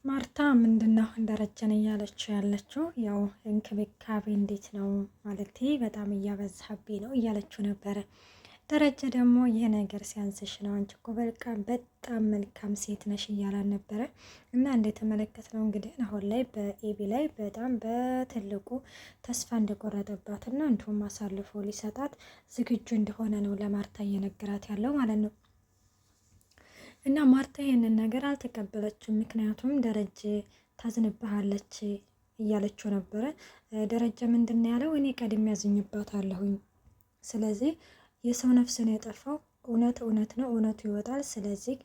ማርታ ምንድነው ደረጀን እያለችው ያለችው? ያው እንክብካቤ እንዴት ነው ማለቴ በጣም እያበዛብኝ ነው እያለችው ነበረ። ደረጀ ደግሞ ይህ ነገር ሲያንስሽ ነው፣ አንቺ እኮ በቃ በጣም መልካም ሴት ነሽ እያላን ነበረ። እና እንደተመለከት ነው እንግዲህ አሁን ላይ በኤቢ ላይ በጣም በትልቁ ተስፋ እንደቆረጠባትና እንዲሁም አሳልፎ ሊሰጣት ዝግጁ እንደሆነ ነው ለማርታ እየነገራት ያለው ማለት ነው። እና ማርታ ይሄንን ነገር አልተቀበለችም። ምክንያቱም ደረጀ ታዝንብሃለች እያለችው ነበረ። ደረጀ ምንድን ነው ያለው? እኔ ቀድሜ ያዝኝባታለሁኝ። ስለዚህ የሰው ነፍስ ነው የጠፋው፣ እውነት እውነት ነው፣ እውነቱ ይወጣል። ስለዚህ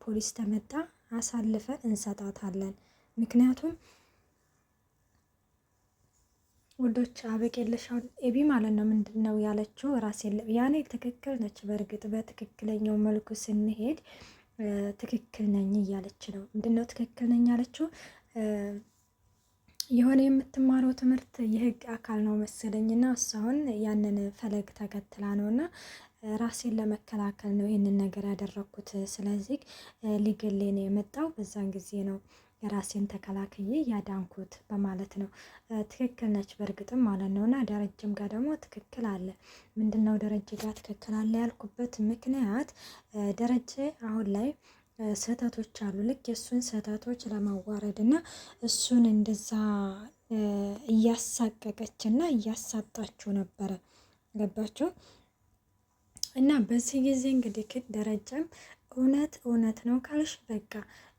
ፖሊስ ተመጣ አሳልፈን እንሰጣታለን። ምክንያቱም ውዶች አበቄለሻውን ኤቢ ማለት ነው ምንድን ነው ያለችው? ራሴ ያኔ ትክክል ነች። በእርግጥ በትክክለኛው መልኩ ስንሄድ ትክክል ነኝ እያለች ነው። ምንድን ነው ትክክል ነኝ ያለችው? የሆነ የምትማረው ትምህርት የህግ አካል ነው መሰለኝ እና እሷን ያንን ፈለግ ተከትላ ነው እና ራሴን ለመከላከል ነው ይህንን ነገር ያደረኩት። ስለዚህ ሊገሌ ነው የመጣው፣ በዛን ጊዜ ነው የራሴን ተከላክዬ ያዳንኩት በማለት ነው። ትክክል ነች በእርግጥም ማለት ነው። እና ደረጀም ጋር ደግሞ ትክክል አለ። ምንድነው ደረጀ ጋር ትክክል አለ ያልኩበት ምክንያት ደረጀ አሁን ላይ ስህተቶች አሉ። ልክ የእሱን ስህተቶች ለማዋረድ እና እሱን እንደዛ እያሳቀቀች እና እያሳጣችው ነበረ። ገባችሁ? እና በዚህ ጊዜ እንግዲህ ደረጀም እውነት እውነት ነው ካልሽ በቃ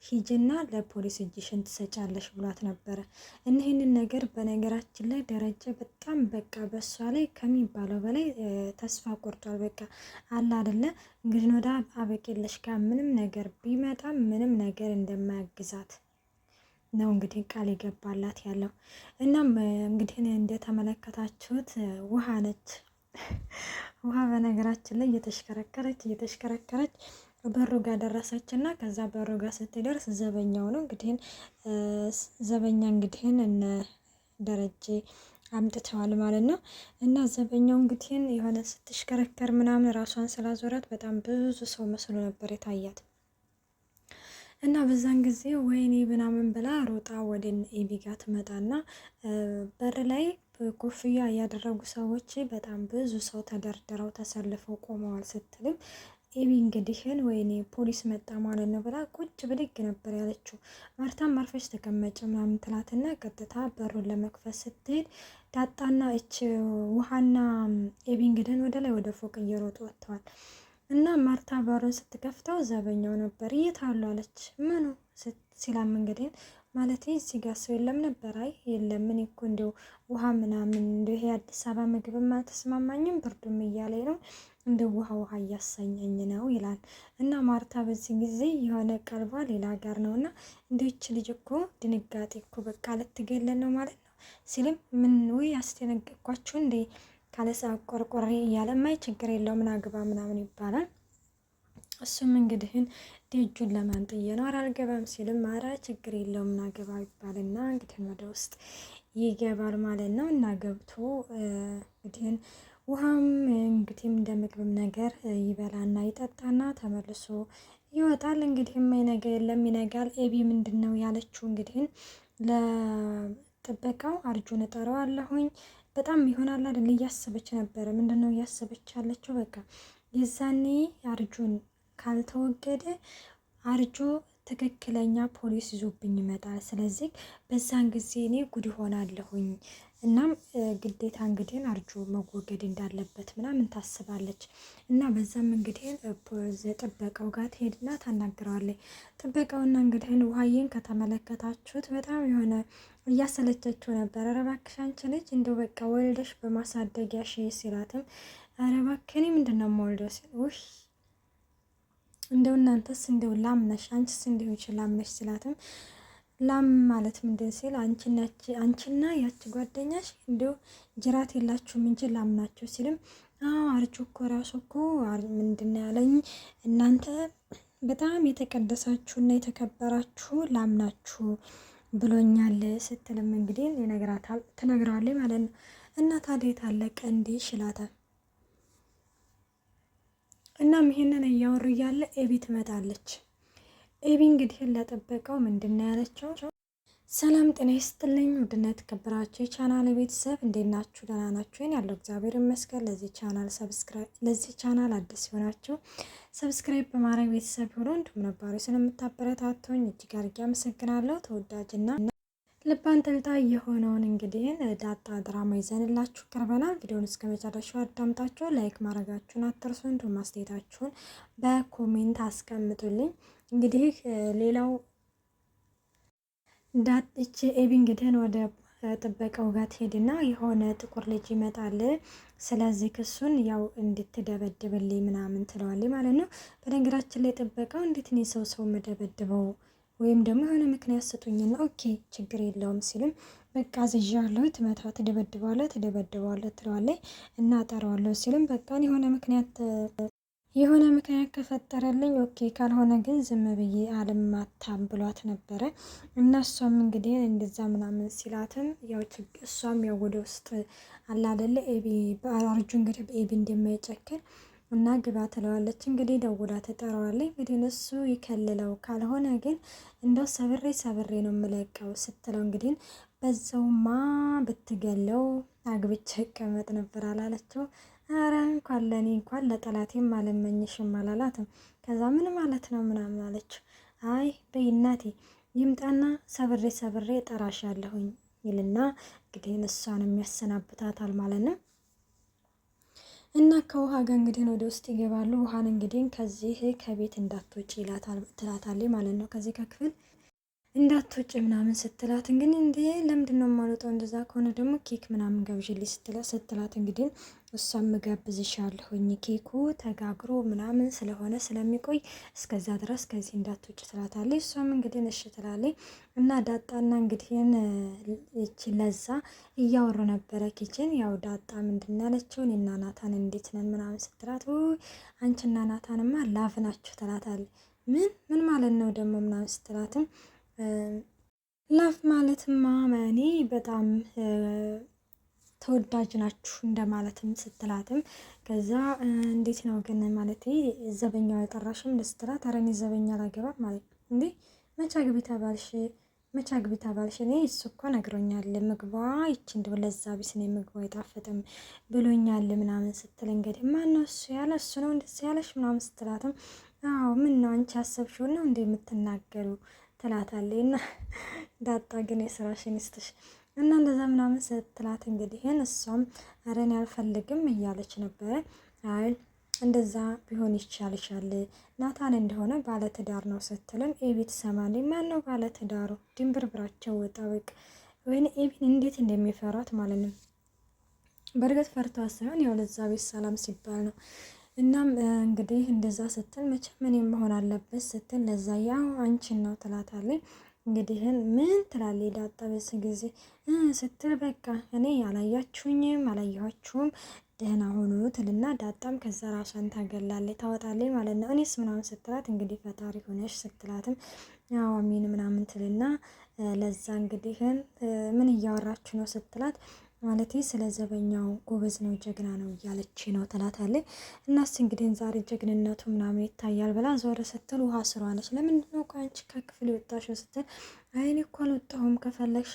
ሂጅና ለፖሊስ እጅሽን ትሰጫለሽ ብሏት ነበረ። እና ይህንን ነገር በነገራችን ላይ ደረጀ በጣም በቃ በሷ ላይ ከሚባለው በላይ ተስፋ ቆርጧል። በቃ አለ አይደለ እንግዲህ ወደ አበቄለሽ ጋር ምንም ነገር ቢመጣ ምንም ነገር እንደማያግዛት ነው እንግዲህ ቃል ይገባላት ያለው። እናም እንግዲህ እንደተመለከታችሁት ውሃ ነች። ውሃ በነገራችን ላይ እየተሽከረከረች በሩ ጋር ደረሰች እና ከዛ በሩ ጋር ስትደርስ ዘበኛው ነው እንግዲህ ዘበኛ እንግዲህን እነ ደረጀ አምጥተዋል ማለት ነው። እና ዘበኛው እንግዲህ የሆነ ስትሽከረከር ምናምን ራሷን ስላዞራት በጣም ብዙ ሰው መስሎ ነበር የታያት። እና በዛን ጊዜ ወይኔ ምናምን ብላ ሮጣ ወደ ኤቢ ጋር ትመጣና በር ላይ ኮፍያ ያደረጉ ሰዎች በጣም ብዙ ሰው ተደርድረው ተሰልፈው ቆመዋል ስትልም ኤቢ እንግዲህን ወይኔ ፖሊስ መጣ ማለት ነው ብላ ቁጭ ብድግ ነበር ያለችው። ማርታም አርፈሽ ተቀመጭ ምናምን ትላትና ቀጥታ በሩን ለመክፈት ስትሄድ ዳጣና እች ውሃና ኤቢ እንግዲህን ወደ ላይ ወደ ፎቅ እየሮጡ ወጥተዋል። እና ማርታ በሩን ስትከፍተው ዘበኛው ነበር። እየታሉ አለች። ምኑ ሲላም እንግዲህ ማለት እዚህ ጋር ሰው የለም ነበር። አይ የለም፣ እኔ እኮ እንደው ውሃ ምናምን እንደው ይሄ አዲስ አበባ ምግብም አልተስማማኝም ብርዱም እያለኝ ነው እንደ ውሃ እያሳኘኝ ነው ይላል። እና ማርታ በዚህ ጊዜ የሆነ ቀልቧ ሌላ ጋር ነው እና እንደች ልጅ እኮ ድንጋጤ እኮ በቃ ልትገለን ነው ማለት ነው ሲልም ምን ወይ አስደነገጥኳችሁ እንዴ ካለሳ ቆርቆሬ እያለ ማይ ችግር የለው ምን አግባ ምናምን ይባላል። እሱም እንግዲህን ደጁን ለማንጥዬ ነው አልገባም ሲልም ኧረ ችግር የለው ምን አግባ ይባልና እንግዲህ ወደ ውስጥ ይገባል ማለት ነው። እና ገብቶ እንግዲህን ውሃም እንግዲህም እንደ ምግብም ነገር ይበላና ይጠጣና ተመልሶ ይወጣል። እንግዲህ የማይነጋ የለም ይነጋል። ኤቢ ምንድን ነው ያለችው? እንግዲህን ለጥበቃው አርጁን እጠራዋለሁኝ በጣም ይሆናል አይደል እያሰበች ነበረ። ምንድነው እያሰበች ያለችው? በቃ የዛኔ አርጁን ካልተወገደ አርጆ ትክክለኛ ፖሊስ ይዞብኝ ይመጣል። ስለዚህ በዛን ጊዜ እኔ ጉድ ሆናለሁኝ። እናም ግዴታ እንግዲህ አርጆ መወገድ እንዳለበት ምናምን ታስባለች። እና በዛም እንግዲህ ጥበቃው ጋር ትሄድና ታናግረዋለች። ጥበቃውና እንግዲህ ውሃዬን ከተመለከታችሁት በጣም የሆነ እያሰለቸችው ነበር። ኧረ እባክሽ አንቺ ልጅ እንደው በቃ ወልደሽ በማሳደጊያ ሺ ሲላትም ኧረ እባክህ እኔ ምንድን ነው የምወልደው ሲል ውይ እንደው እናንተስ እንደው ላምነሽ አንቺስ እንደው ይችላል ላምነሽ ሲላትም ላም ማለት ምንድን ሲል አንቺና ያቺ ጓደኛሽ እንደው ጅራት የላችሁም እንጂ ላምናችሁ ሲልም አርጆ እኮ ራሱ እኮ ምንድን ያለኝ እናንተ በጣም የተቀደሳችሁና የተከበራችሁ ላምናችሁ ብሎኛል ስትልም እንግዲህ ትነግራለች ማለት ነው። እና ታዲያ ታለቀ እንዲህ ይላታል። እናም ይሄንን እያወሩ እያለ ኤቢ ትመጣለች። ኤቢ እንግዲህ ለጠበቀው ምንድን ነው ያለችው? ሰላም ጤና ይስጥልኝ ውድና የተከበራችሁ የቻናል ቤተሰብ እንዴት ናችሁ? ደህና ናችሁ? ያለው እግዚአብሔር ይመስገን። ለዚህ ቻናል አዲስ ሲሆናችሁ ሰብስክራይብ በማድረግ ቤተሰብ ሆኖ እንዲሁም ነባሪ ስለምታበረታቱኝ እጅግ አድርጌ አመሰግናለሁ። ተወዳጅና ልብ አንጠልጣይ የሆነውን እንግዲህ ዳጣ ድራማ ይዘንላችሁ ቀርበናል። ቪዲዮውን እስከ መጨረሻው አዳምጣችሁ ላይክ ማድረጋችሁን አትርሱ። እንዲሁም አስተያየታችሁን በኮሜንት አስቀምጡልኝ። እንግዲህ ሌላው ዳጥቼ ኤቢ እንግዲህ ወደ ጥበቃው ጋር ትሄድና የሆነ ጥቁር ልጅ ይመጣል። ስለዚህ ክሱን ያው እንድትደበድብልኝ ምናምን ትለዋለች ማለት ነው። በነገራችን ላይ ጥበቃው እንዴት ነው ሰው መደበድበው ወይም ደግሞ የሆነ ምክንያት ስጡኝና ኦኬ ችግር የለውም ሲልም በቃ አዝዣለሁ ትመታ ትደበድባለህ ትለዋለች እና ጠራዋለሁ ሲልም በቃ የሆነ ምክንያት ከፈጠረልኝ ኦኬ፣ ካልሆነ ግን ዝም ብዬ አልማታም ብሏት ነበረ። እና እሷም እንግዲህ እንደዛ ምናምን ሲላትም ያው እሷም ያው ወደ ውስጥ አላደለ ኤቢ በአርጁ እንግዲህ በኤቢ እንደማይጨክን እና ግባ ትለዋለች። እንግዲህ ደውላ ትጠራዋለች። እንግዲህ እሱ ይከልለው ካልሆነ ግን እንደው ሰብሬ ነው የምለቀው ስትለው እንግዲህ በዛውማ ብትገለው አግብቼ እቀመጥ ነበር አላለችው። አረ እንኳን ለእኔ እንኳን ለጠላቴም አልመኝሽም አላላትም። ከዛ ምን ማለት ነው ምናምን አለችው። አይ በይ እናቴ ይምጣና ሰብሬ ጠራሻለሁኝ ይልና እንግዲህ እሷን የሚያሰናብታታል ማለት ነው። እና ከውሃ ጋር እንግዲህ ወደ ውስጥ ይገባሉ። ውሃን እንግዲህ ከዚህ ከቤት እንዳትወጪ ትላታለች ማለት ነው። ከዚህ ከክፍል እንዳትወጪ ምናምን ስትላት እንግዲህ እንዴ ለምንድን ነው የማልወጣው? እንደዛ ከሆነ ደግሞ ኬክ ምናምን ገብዥልኝ ስትላት እንግዲህ እሷም እጋብዝሻለሁኝ ኬኩ ተጋግሮ ምናምን ስለሆነ ስለሚቆይ እስከዛ ድረስ ከዚህ እንዳትወጪ ትላታለች። እሷም እንግዲህ እሺ ትላለች። እና ዳጣና እንግዲህ ይቺ ለዛ እያወሩ ነበረ ኪችን። ያው ዳጣ ምንድን ያለችው እኔና ናታን እንዴት ነን ምናምን ስትላት አንቺና ናታንማ ላፍ ናችሁ ትላታለች። ምን ማለት ነው ደግሞ ምናምን ስትላትም ላፍ ማለትማ እኔ በጣም ተወዳጅ ናችሁ እንደማለትም ስትላትም ከዛ እንዴት ነው ግን ማለት ዘበኛው የጠራሽም ስትላት ኧረ እኔ ዘበኛ አላገባም ማለት እንዴ መቻ ግቢ ተባልሽ እኔ እሱ እኮ ነግሮኛል ምግቧ ይቺ እንደው ለዛ ቢስ ነው ምግቧ አይጣፍጥም ብሎኛል ምናምን ስትል እንግዲህ ማነው እሱ ያለ እሱ ነው እንደዚህ ያለሽ ምናምን ስትላትም አዎ ምን ነው አንቺ ያሰብሽውን ነው እንደ የምትናገሩ ትላታለች። እና ዳጣ ግን የስራሽን ይስጥሽ እና እንደዛ ምናምን ስትላት እንግዲህ እሷም ኧረ እኔ አልፈልግም እያለች ነበረ። አይ እንደዛ ቢሆን ይቻልሻል ናታን እንደሆነ ባለትዳር ነው ስትልም ኤቢ ትሰማለች። ማን ነው ባለትዳሩ? ድንብርብራቸው ወጣ በቃ ወይኔ ኤቢን እንዴት እንደሚፈራት ማለት ነው። በእርግጥ ፈርተዋ ሳይሆን ያው ለዛ ቤት ሰላም ሲባል ነው። እናም እንግዲህ እንደዛ ስትል መቼም እኔም መሆን አለበት ስትል ለዛ ያው አንቺን ነው ትላታለች። እንግዲህ ምን ትላለች ዳጣ በስ ጊዜ ስትል በቃ እኔ አላየኋችሁም ደህና ሆኖ ትልና ዳጣም ከዛ ራሷን ታገላለች ታወጣለች ማለት ነው። እኔስ ምናምን ስትላት እንግዲህ ፈጣሪ ሆነሽ ስትላትም ያው አሚን ምናምን ትልና ለዛ እንግዲህ ምን እያወራችሁ ነው ስትላት ማለት ስለ ዘበኛው ጎበዝ ነው ጀግና ነው እያለች ነው ትላታለች። እናስ እንግዲህ ዛሬ ጀግንነቱ ምናምን ይታያል ብላ ዞር ስትል ውሃ ስሯ ነች። ለምንድን ነው አንቺ ከክፍል የወጣሽው ስትል አይ እኔ እኮ አልወጣሁም ከፈለግሽ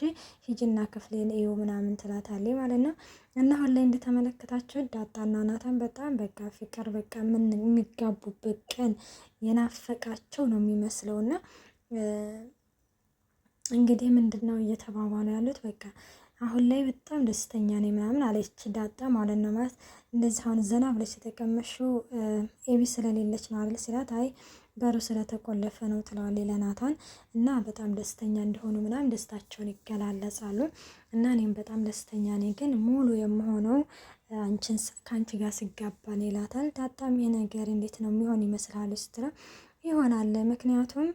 ሂጂና ክፍሌን እዩ ምናምን ትላታለች ማለት ነው። እና አሁን ላይ እንደተመለከታችሁ ዳጣና ናታን በጣም በቃ ፍቅር በቃ ምን የሚጋቡበት ቀን የናፈቃቸው ነው የሚመስለውና እንግዲህ ምንድን ነው እየተባባሉ ያሉት በቃ አሁን ላይ በጣም ደስተኛ ነኝ ምናምን አለች ዳጣ ማለት ነው። ማለት እንደዚህ አሁን ዘና ብለሽ የተቀመሽው ኤቢ ስለሌለች ነው አይደል ሲላት አይ በሩ ስለተቆለፈ ነው ትለዋለች ለናታን። እና በጣም ደስተኛ እንደሆኑ ምናምን ደስታቸውን ይገላለጻሉ። እና እኔም በጣም ደስተኛ ነኝ ግን ሙሉ የምሆነው ከአንቺ ጋር ስጋባ ነው ይላታል። ዳጣም ይሄ ነገር እንዴት ነው የሚሆን ይመስላል ስትለው ይሆናል ምክንያቱም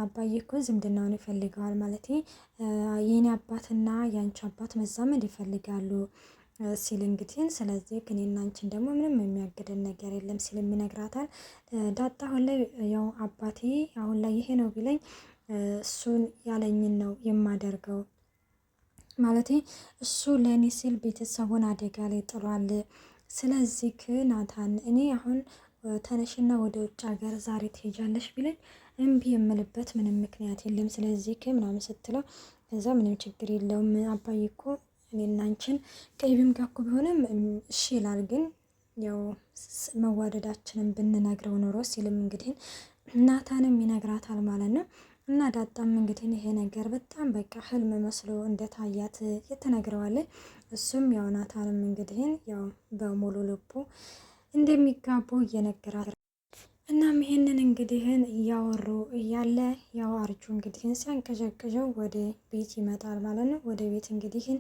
አባዬ እኮ ዝምድናውን ይፈልገዋል ማለት የኔ አባትና የአንቺ አባት መዛመድ ይፈልጋሉ ሲል እንግዲህ ስለዚህ እኔና አንቺን ደግሞ ምንም የሚያገደን ነገር የለም ሲል ይነግራታል። ዳጣ አሁን ላይ ያው አባቴ አሁን ላይ ይሄ ነው ቢለኝ እሱን ያለኝን ነው የማደርገው ማለት እሱ ለእኔ ሲል ቤተሰቡን አደጋ ላይ ጥሏል። ስለዚህ ናታን እኔ አሁን ተነሽና ወደ ውጭ ሀገር ዛሬ ትሄጃለሽ ቢለኝ እምቢ የምልበት ምንም ምክንያት የለም። ስለዚህ ምናምን ስትለው ከዛ ምንም ችግር የለውም አባዬ እኮ እኔና አንቺን ከኤቢም ጋር እኮ ቢሆንም እሺ ይላል። ግን ያው መዋደዳችንን ብንነግረው ኖሮ ሲልም እንግዲህ ናታንም ይነግራታል ማለት ነው። እና ዳጣም እንግዲህ ይሄ ነገር በጣም በቃ ህልም መስሎ እንደታያት የተነግረዋለች። እሱም ያው ናታንም እንግዲህ ያው በሙሉ ልቡ እንደሚጋቡ እየነገራት እናም ይሄንን እንግዲህን እያወሩ እያለ ያው አርጁ እንግዲህን ሲያንቀዠቅዠው ወደ ቤት ይመጣል ማለት ነው። ወደ ቤት እንግዲህን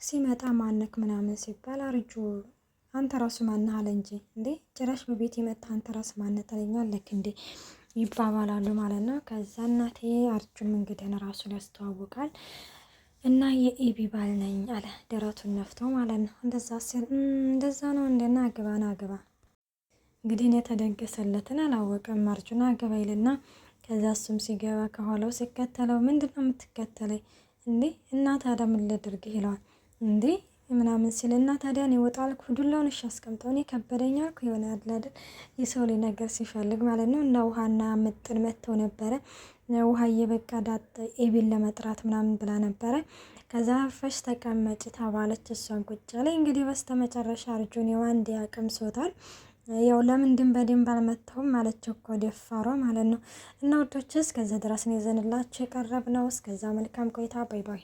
ሲመጣ ማነክ ምናምን ሲባል አርጁ አንተ ራሱ ማነህ አለ እንጂ እንዴ ጭራሽ በቤት የመጣ አንተ ራሱ ማነህ ትለኛለህ እንዴ ይባባላሉ ማለት ነው። ከዛ እናቴ አርጁም እንግዲህን ራሱን ያስተዋውቃል እና የኤቢ ባል ነኝ አለ ደረቱን ነፍቶ ማለት ነው። እንደዛ ሲል እንደዛ ነው እንደና ግባና ግባ እንግዲህ የተደገሰለትን አላወቀም። አርጁና አገባ ይልና ከዛ እሱም ሲገባ ከኋላው ሲከተለው ምንድነው የምትከተለኝ እንዴ እና ታዲያ ምን ላድርግ ይለዋል። እንዴ ምናምን ሲል እና ታዲያ እኔ ወጣልኩ ዱላውን እሺ አስቀምጠው እኔ ከበደኝ አልኩ የሆነ አይደል የሰው ላይ ነገር ሲፈልግ ማለት ነው። እና ውሃና ምጥን መተው ነበረ ውሃዬ በቃ ዳጥ ኤቢን ለመጥራት ምናምን ብላ ነበረ። ከዛ ፈሽ ተቀመጭ ተባለች። እሷን ቁጭ ላይ እንግዲህ በስተመጨረሻ አርጁን የዋንድ ያቀምሶታል። ያው ለምንድን በደንብ አልመታውም ማለች እኮ ደፋሯ ማለት ነው። እና ወዶችስ ከዚህ ድረስ ነው ይዘንላችሁ የቀረብነው። እስከዛ መልካም ቆይታ ባይ ባይ።